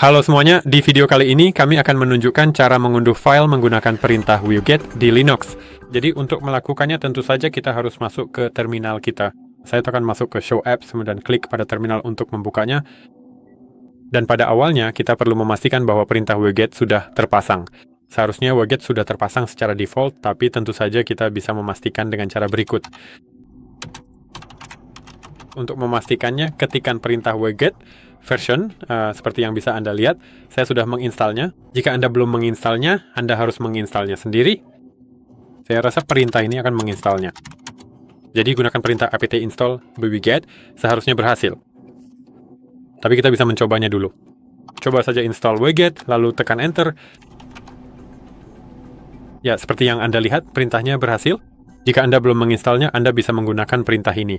Halo semuanya, di video kali ini kami akan menunjukkan cara mengunduh file menggunakan perintah wget di Linux. Jadi untuk melakukannya tentu saja kita harus masuk ke terminal kita. Saya akan masuk ke Show Apps, kemudian klik pada terminal untuk membukanya. Dan pada awalnya kita perlu memastikan bahwa perintah wget sudah terpasang. Seharusnya wget sudah terpasang secara default, tapi tentu saja kita bisa memastikan dengan cara berikut. Untuk memastikannya, ketikkan perintah wget version, seperti yang bisa Anda lihat, saya sudah menginstalnya. Jika Anda belum menginstalnya, Anda harus menginstalnya sendiri. Saya rasa perintah ini akan menginstalnya. Jadi gunakan perintah apt install wget, seharusnya berhasil. Tapi kita bisa mencobanya dulu. Coba saja install wget, lalu tekan enter. Ya, seperti yang Anda lihat, perintahnya berhasil. Jika Anda belum menginstalnya, Anda bisa menggunakan perintah ini.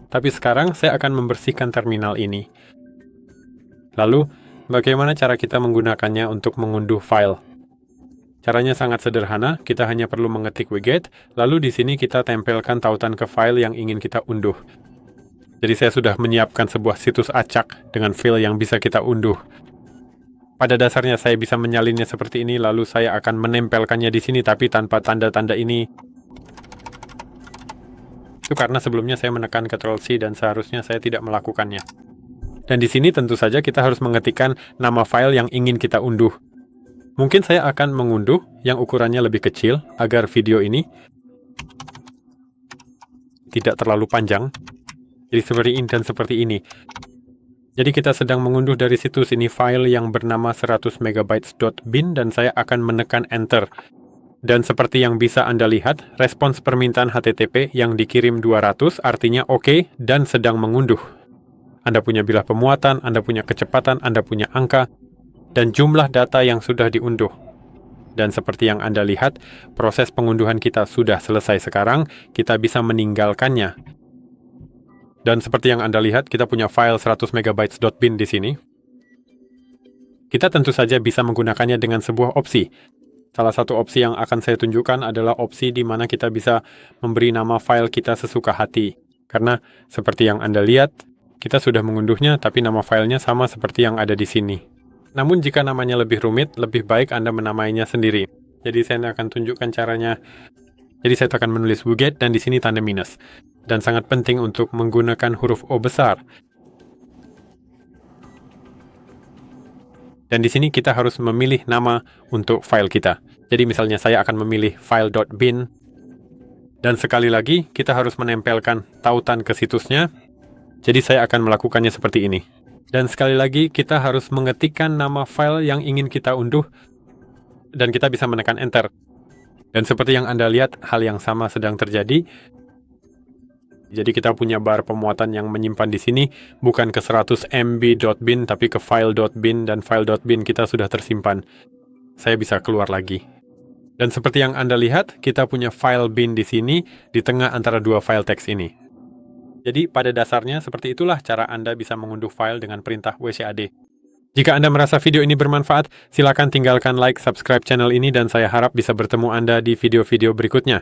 Tapi sekarang saya akan membersihkan terminal ini. Lalu, bagaimana cara kita menggunakannya untuk mengunduh file? Caranya sangat sederhana, kita hanya perlu mengetik wget, lalu di sini kita tempelkan tautan ke file yang ingin kita unduh. Jadi saya sudah menyiapkan sebuah situs acak dengan file yang bisa kita unduh. Pada dasarnya saya bisa menyalinnya seperti ini, lalu saya akan menempelkannya di sini, tapi tanpa tanda-tanda ini. Itu karena sebelumnya saya menekan Ctrl+C dan seharusnya saya tidak melakukannya. Dan di sini tentu saja kita harus mengetikkan nama file yang ingin kita unduh. Mungkin saya akan mengunduh yang ukurannya lebih kecil agar video ini tidak terlalu panjang. Jadi seperti ini dan seperti ini. Jadi kita sedang mengunduh dari situs ini file yang bernama 100 MB.bin dan saya akan menekan enter. Dan seperti yang bisa Anda lihat, respons permintaan HTTP yang dikirim 200 artinya oke dan sedang mengunduh. Anda punya bilah pemuatan, Anda punya kecepatan, Anda punya angka, dan jumlah data yang sudah diunduh. Dan seperti yang Anda lihat, proses pengunduhan kita sudah selesai sekarang, kita bisa meninggalkannya. Dan seperti yang Anda lihat, kita punya file 100 MB.bin di sini. Kita tentu saja bisa menggunakannya dengan sebuah opsi. Salah satu opsi yang akan saya tunjukkan adalah opsi di mana kita bisa memberi nama file kita sesuka hati. Karena seperti yang Anda lihat, kita sudah mengunduhnya, tapi nama filenya sama seperti yang ada di sini. Namun jika namanya lebih rumit, lebih baik Anda menamainya sendiri. Jadi saya akan tunjukkan caranya. Jadi saya akan menulis wget dan di sini tanda minus. Dan sangat penting untuk menggunakan huruf O besar. Dan di sini kita harus memilih nama untuk file kita. Jadi misalnya saya akan memilih file.bin. Dan sekali lagi, kita harus menempelkan tautan ke situsnya. Jadi saya akan melakukannya seperti ini. Dan sekali lagi, kita harus mengetikkan nama file yang ingin kita unduh. Dan kita bisa menekan enter. Dan seperti yang Anda lihat, hal yang sama sedang terjadi. Jadi kita punya bar pemuatan yang menyimpan di sini, bukan ke 100 MB.bin, tapi ke file.bin, dan file.bin kita sudah tersimpan. Saya bisa keluar lagi. Dan seperti yang Anda lihat, kita punya file bin di sini, di tengah antara dua file teks ini. Jadi pada dasarnya, seperti itulah cara Anda bisa mengunduh file dengan perintah wcad. Jika Anda merasa video ini bermanfaat, silakan tinggalkan like, subscribe channel ini, dan saya harap bisa bertemu Anda di video-video berikutnya.